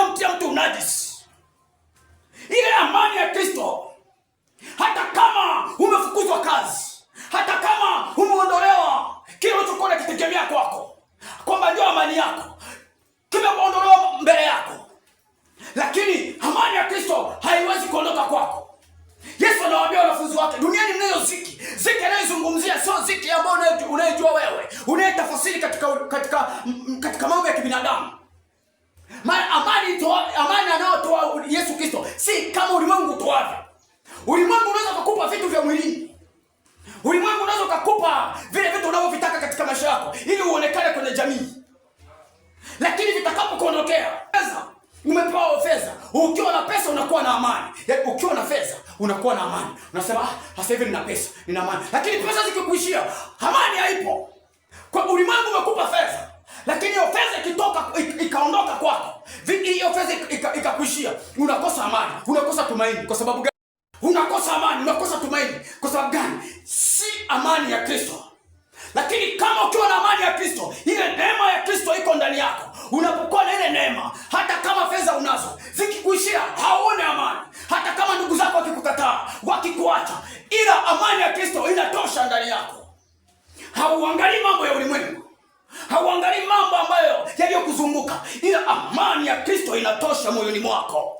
inayomtia mtu unajisi. Ile amani ya Kristo, hata kama umefukuzwa kazi, hata kama umeondolewa kile ulichokuwa unakitegemea kwako, kwamba ndio amani yako, kimeondolewa mbele yako, lakini amani ya Kristo haiwezi kuondoka kwako. Yesu anawaambia wanafunzi wake, duniani mnayo ziki. Ziki anayozungumzia sio ziki ambayo unayojua wewe, unayetafasiri katika mambo ya kibinadamu. Amani anayotoa Yesu Kristo si kama ulimwengu utoavyo. Ulimwengu unaweza kukupa vitu vya mwilini. Ulimwengu unaweza kukupa vile vitu unavyovitaka katika maisha yako ili uonekane kwenye jamii. Lakini vitakapokuondokea, pesa, umepewa fedha, ukiwa na pesa unakuwa na amani. Ukiwa na fedha unakuwa na amani. Unasema sasa hivi nina pesa, nina amani. Lakini pesa zikikuishia, amani haipo. Kwa ulimwengu umekupa fedha, lakini hiyo fedha ikitoka ikaondoka kwako, hiyo fedha ikakuishia, unakosa amani, unakosa tumaini. Kwa sababu gani? Unakosa amani, unakosa tumaini. Kwa sababu gani? Si amani ya Kristo. Lakini kama ukiwa na amani ya Kristo, ile neema ya Kristo iko ndani yako. Unapokuwa na ile neema, hata kama fedha unazo zikikuishia, hauone amani. Hata kama ndugu zako wakikukataa, wakikuacha, ila amani ya Kristo inatosha ndani yako. Hauangalii mambo ya ulimwengu, hauangalii mambo ambayo yaliyokuzunguka, ila amani ya Kristo inatosha moyoni mwako.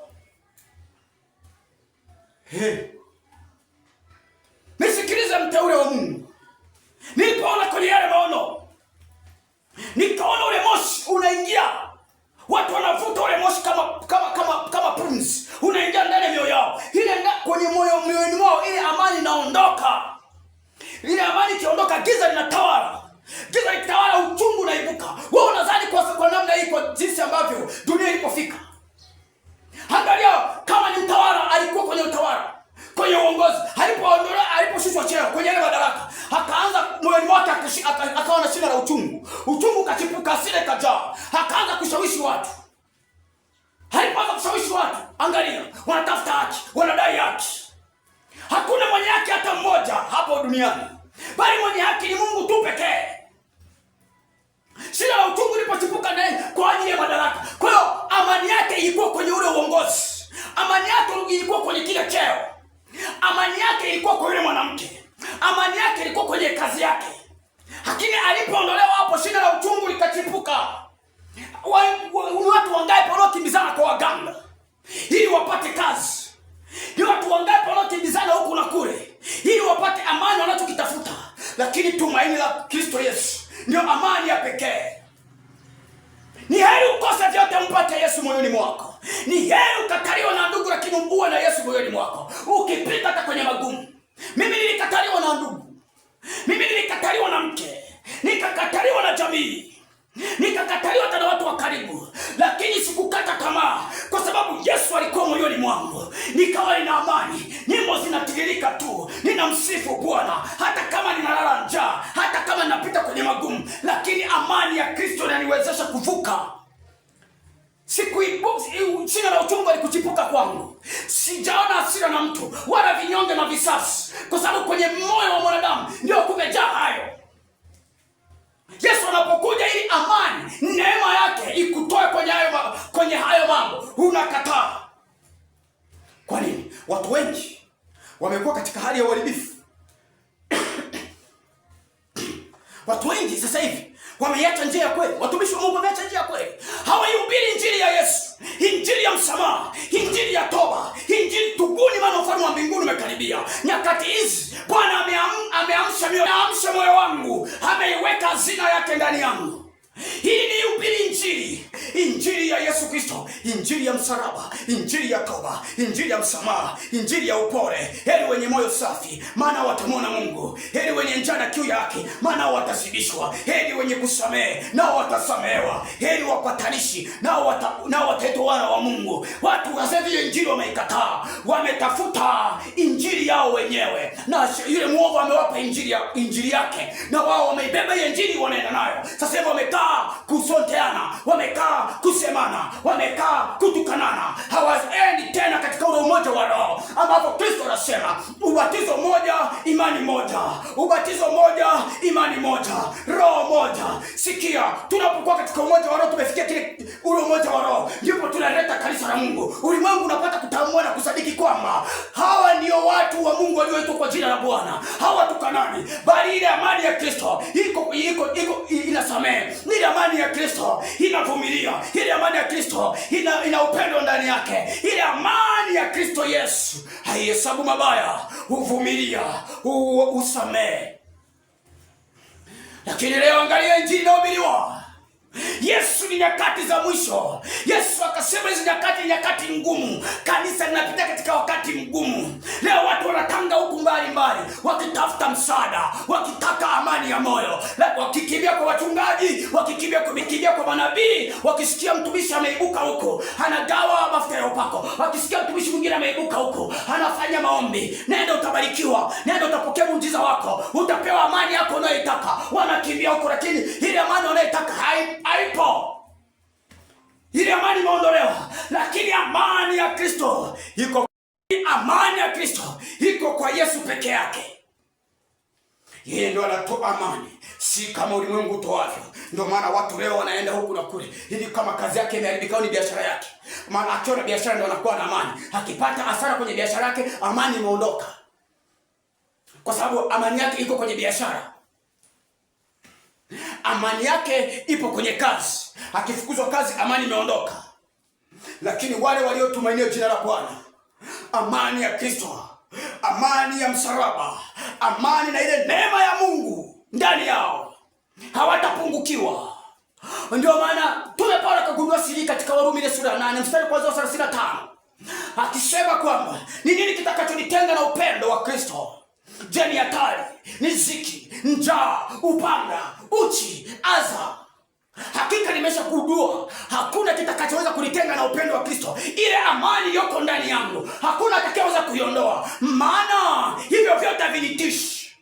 Nisikilize mteule wa Mungu. Nilipoona kwenye yale maono, nikaona ule moshi unaingia. Watu wanavuta ule moshi kama pumzi. Unaingia ndani ya mioyo yao. Ile kwenye moyoni mwao ile amani inaondoka. Ile amani ikiondoka, giza linatawala. Giza likitawala, uchungu unaibuka. Wewe unadhani kwa namna hii, kwa jinsi ambavyo dunia ilipofika. Angalia, kama ni mtawala alikuwa kwenye utawala, kwenye uongozi, aliposhushwa cheo kwenye ile madaraka, akaanza moyoni mwake akawa na shida la uchungu. Uchungu kachipuka, hasira ikajaa, akaanza kushawishi watu. Alipoanza kushawishi watu, angalia, wanatafuta haki, wanadai haki. Hakuna mwenye haki hata mmoja hapo duniani, bali mwenye haki ni Mungu tu pekee. Shida la uchungu ilipochipuka naye kwa ajili ya madaraka. Kwa hiyo amani yake ilikuwa kwenye ule uongozi. Amani yake ilikuwa kwenye kile cheo. Amani yake ilikuwa kwa yule mwanamke. Amani yake ilikuwa kwenye kazi yake. Lakini alipoondolewa hapo, shida la uchungu likachipuka. Watu wangapi wanaokimbizana kwa waganga ili wapate kazi? Ni watu wangapi wanaokimbizana huku na kule ili wapate amani wanachokitafuta? Lakini tumaini la Kristo Yesu ndio amani ya pekee. Ni heri ukose vyote mpate Yesu moyoni mwako. Ni heri ukataliwa na ndugu lakini uwe na Yesu moyoni mwako. Ukipita hata kwenye magumu. Mimi nilikataliwa na ndugu. Mimi nilikataliwa na mke. Nikakataliwa na jamii. Nikakataliwa hata na watu wa karibu. Lakini sikukata tamaa, kwa sababu Yesu alikuwa moyoni mwangu. Nikawa nina amani. Nyimbo zinatiririka tu. Ninamsifu Bwana. Hata kama ninalala njaa, hata kama ninapita kwenye magumu, lakini amani ya Kristo inaniwezesha kuvuka. Shida la uchungu alikuchipuka kwangu. Sijaona hasira na mtu wala vinyonge na visasi, kwa sababu kwenye moyo wa mwanadamu ndio kumejaa hayo. Yesu anapokuja ili amani, neema yake ikutoe kwenye hayo mambo, unakataa. Kwa nini? Watu wengi wamekuwa katika hali ya uharibifu. Watu wengi sasa hivi wameacha njia ya kweli. Watumishi wa Mungu wameacha njia ya kweli. Hawaihubiri injili ya Yesu, injili ya msamaha, injili ya toba, injili tubuni, maana ufalme wa mbinguni umekaribia. Nyakati hizi Bwana ameamsha moyo wangu, ameiweka hazina yake ndani yangu. Hii ni ubiri injili ya Yesu Kristo, injili ya msalaba, injili ya toba, injili ya msamaha, injili ya upole. Heri wenye moyo safi, maana watamwona Mungu. Heri wenye njaa na kiu yake, maana watazidishwa. Heri wenye kusamehe, nao watasamehewa. Heri wapatanishi, nao wataitwa wana wa Mungu. Watu wazee injili wameikataa, wametafuta injili yao wenyewe, na yule muovu amewapa injili yake, na wao wameibeba hiyo injili, wanaenda nayo. Sasa hivi wamekaa kusonteana, wamekaa kusema kusemana, wamekaa kutukanana, hawaendi tena katika ule umoja wa Roho ambapo Kristo anasema ubatizo moja, imani moja, ubatizo moja, imani moja, Roho moja. Sikia, tunapokuwa katika umoja wa Roho, tumefikia ule umoja wa Roho, ndipo tunaleta kanisa la Mungu. Ulimwengu unapata kutambua na kusadiki kwamba hawa ndio watu wa Mungu walioitwa kwa jina la Bwana. Hawatukanani, bali ile amani ya Kristo iko inasamehe. Ile amani ya Kristo inavumilia. Ile amani ya Kristo ina upendo ndani yake. Ile amani ya Kristo Yesu haihesabu mabaya, huvumilia, usamehe. Lakini leo angalia injili inahubiriwa. Yesu ni nyakati za mwisho. Yesu akasema hizi nyakati ni nyakati ngumu. Kanisa linapita katika wakati mgumu. Leo watu wanatanga huku mbali mbali, wakitafuta msaada, wakitaka amani ya moyo, wakikimbia kwa wachungaji, wakikimbia kwa manabii, wakisikia mtumishi ameibuka huko anagawa mafuta ya upako, wakisikia mtumishi mwingine ameibuka huko anafanya maombi, nenda utabarikiwa, nenda utapokea muujiza wako, utapewa amani yako unayoitaka. Wanakimbia huko, lakini ile amani unayoitaka haipo. Ile amani imeondolewa, lakini amani ya Kristo iko. Amani ya Kristo iko kwa Yesu peke yake. Yeye ndio anatoa amani, si kama ulimwengu utoavyo. Ndio maana watu leo wanaenda huku na kule, ili kama kazi yake imeharibika ni biashara yake. Maana akiona biashara ndio anakuwa na amani. Akipata hasara kwenye biashara yake, amani imeondoka, kwa sababu amani yake iko kwenye biashara. Amani yake ipo kwenye kazi. Akifukuzwa kazi, amani imeondoka. Lakini wale waliotumainia jina la Bwana, amani ya Kristo, amani ya msalaba, amani na ile neema ya Mungu ndani yao, hawatapungukiwa. Ndio maana Mtume Paulo akagundua siri katika Warumi ile sura 8 mstari kwanza 35, akisema kwamba ni nini kitakachonitenga na upendo wa Kristo? Je, ni hatari, ni ziki, njaa, upanga, uchi, adha? Hakika nimeshakugundua hakuna kitakachoweza kunitenga na upendo wa Kristo. Ile amani yoko ndani yangu hakuna atakayeweza kuiondoa, maana hivyo vyote havinitishi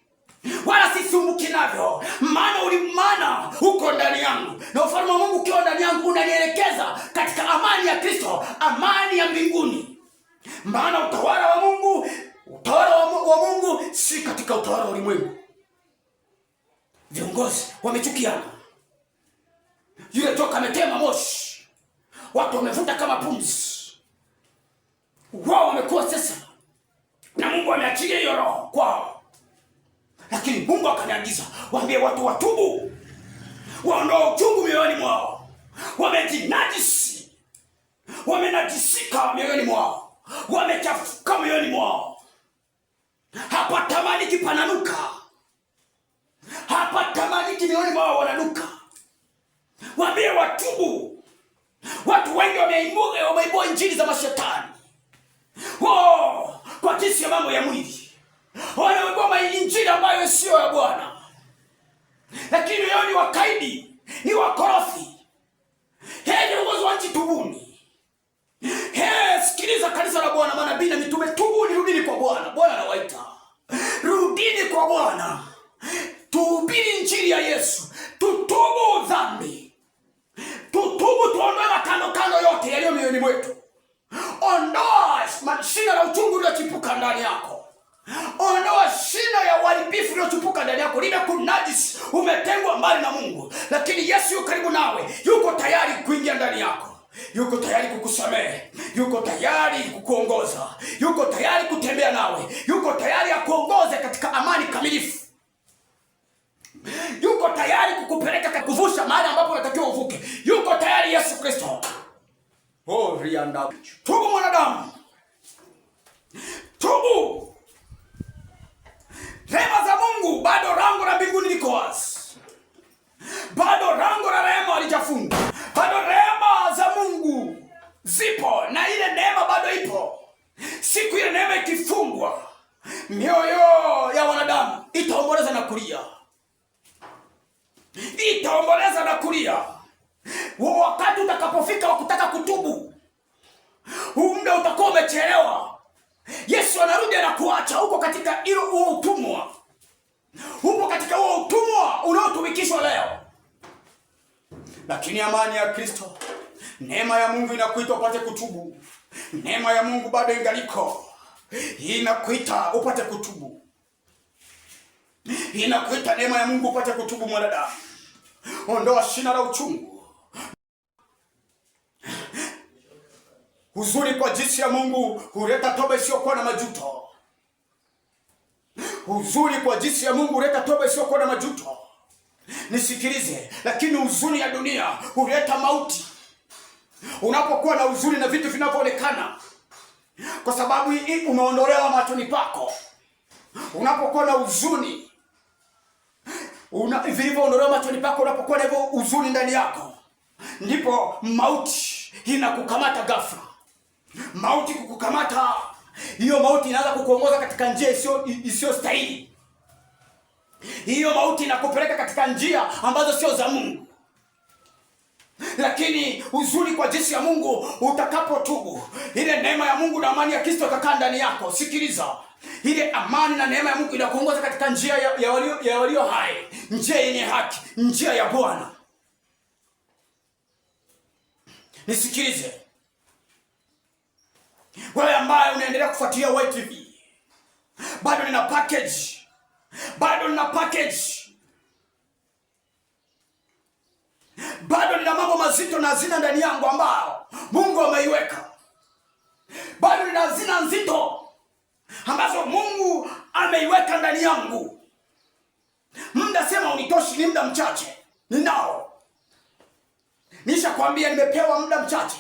wala sisumbuki navyo, maana uko ndani yangu, na ufalme wa Mungu ukiwa ndani yangu unanielekeza katika amani ya Kristo, amani ya mbinguni. Maana utawala wa Mungu si katika utawala wa ulimwengu. Viongozi wamechukiana, yule joka ametema moshi, watu wamevuta kama pumzi, wao wamekuwa sasa, na Mungu ameachilia hiyo roho kwao. Lakini Mungu akaniagiza waambie watu watubu, waondoe uchungu mioyoni mwao. Wamejinajisi, wamenajisika mioyoni mwao, wamechafuka mioyoni mwao. Hapa tamani kipananuka, hapa tamani mioyoni mwao wananuka. Waambie watubu. Watu wengi wameibua injili za mashetani kwa jinsi ya mambo ya mwili. Wanaibua injili ambayo sio ya Bwana, lakini leo ni wakaidi, ni wakorofi. Viongozi wa nchi, tubuni. Sikiliza kanisa la Bwana, manabii na mitume, tubuni, rudini kwa Bwana. Bwana anawaita, rudini kwa Bwana, tuhubiri injili ya Yesu, tutubu dhambi, tutubu, tuondoe makando yote yaliyo mioyoni mwetu. Ondoa shina la uchungu uliochipuka ndani yako. Ondoa shina ya uharibifu uliochipuka ndani yako. Lile kunajisi, umetengwa mbali na Mungu, lakini Yesu yuko karibu nawe, yuko tayari kuingia ndani yako, yuko tayari kukusamehe, yuko tayari kukuongoza, yuko tayari kutembea nawe, yuko tayari akuongoze katika amani kamilifu, yuko tayari kukupeleka kuvusha mahali ambapo unatakiwa uvuke. Yuko tayari Yesu Kristo. Tubu mwanadamu, tubu. Rehema za Mungu, bado rango la mbinguni liko wazi, bado rango la rehema halijafungwa, bado rehema za Mungu zipo, na ile neema bado ipo. Siku ile neema ikifungwa, mioyo ya wanadamu itaomboleza na kulia, itaomboleza na kulia. Wakati utakapofika wa kutaka kutubu, muda utakuwa umechelewa. Yesu anarudi na kuacha huko katika huo utumwa, huko katika huo utumwa unaotumikishwa leo. Lakini amani ya Kristo Neema ya Mungu inakuita upate kutubu. Neema ya Mungu bado ingaliko. Inakuita upate kutubu. Inakuita neema ya Mungu upate kutubu mwanadamu. Ondoa shina la uchungu. Huzuni kwa jinsi ya Mungu huleta toba isiyokuwa na majuto. Huzuni kwa jinsi ya Mungu huleta toba isiyokuwa na majuto. Nisikilize, lakini huzuni ya dunia huleta mauti. Unapokuwa na huzuni na vitu vinavyoonekana, kwa sababu hii umeondolewa machoni pako. Unapokuwa na huzuni, vilivyoondolewa machoni pako, unapokuwa na hivyo huzuni ndani yako, ndipo mauti inakukamata ghafla. Mauti kukukamata, hiyo mauti inaanza kukuongoza katika njia isiyo stahili. Hiyo mauti inakupeleka katika njia ambazo sio za Mungu. Lakini huzuni kwa jinsi ya Mungu, utakapotubu, ile neema ya Mungu na amani ya Kristo itakaa ndani yako. Sikiliza, ile amani na neema ya Mungu inakuongoza katika njia ya walio hai, njia yenye haki, njia ya Bwana. Nisikilize, wewe ambaye unaendelea kufuatilia YTV, bado nina package. Bado nina mambo mazito na hazina ndani yangu ambao Mungu ameiweka. Bado nina hazina nzito ambazo Mungu ameiweka ndani yangu. Muda sema unitoshi, ni muda mchache ninao. Nishakwambia nimepewa muda mchache,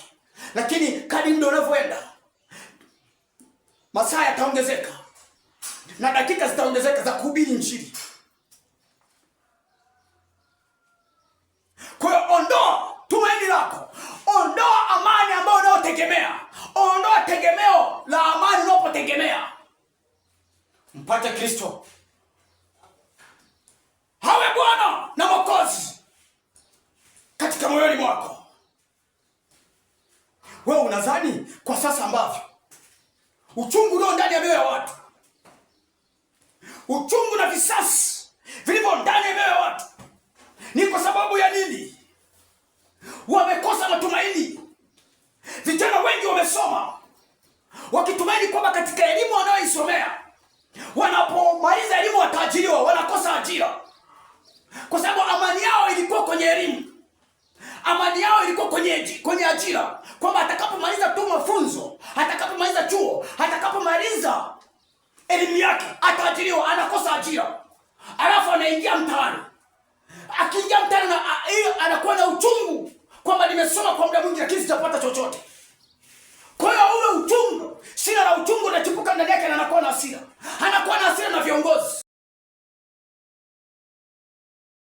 lakini kadri muda unavyoenda, masaa yataongezeka na dakika zitaongezeka za kuhubiri Injili. Kwa hiyo ondoa tumaini lako, ondoa amani ambayo unayotegemea, ondoa tegemeo la amani unapotegemea. Mpate Kristo hawe Bwana na Mwokozi katika moyoni mwako. Wewe unadhani kwa sasa ambavyo uchungu ulio ndani ya mioyo ya watu, uchungu na visasi vilivyo ndani ya mioyo ya watu, ni kwa sababu ya nini? Wamekosa matumaini. Vijana wengi wamesoma wakitumaini kwamba katika elimu wanayoisomea, wanapomaliza elimu wataajiriwa, wanakosa ajira. Kwa sababu amani yao ilikuwa kwenye elimu. Amani yao ilikuwa kwenye ajira, kwamba atakapomaliza tu mafunzo, atakapomaliza chuo, atakapomaliza elimu yake ataajiriwa. Anakosa ajira, alafu anaingia mtaani. Akiingia mtaani anakuwa na uchungu kwamba nimesoma kwa muda mwingi lakini sijapata chochote. Kwa hiyo ule uchungu, shina la uchungu linachipuka ndani yake, na anakuwa na hasira. Anakuwa na hasira na viongozi,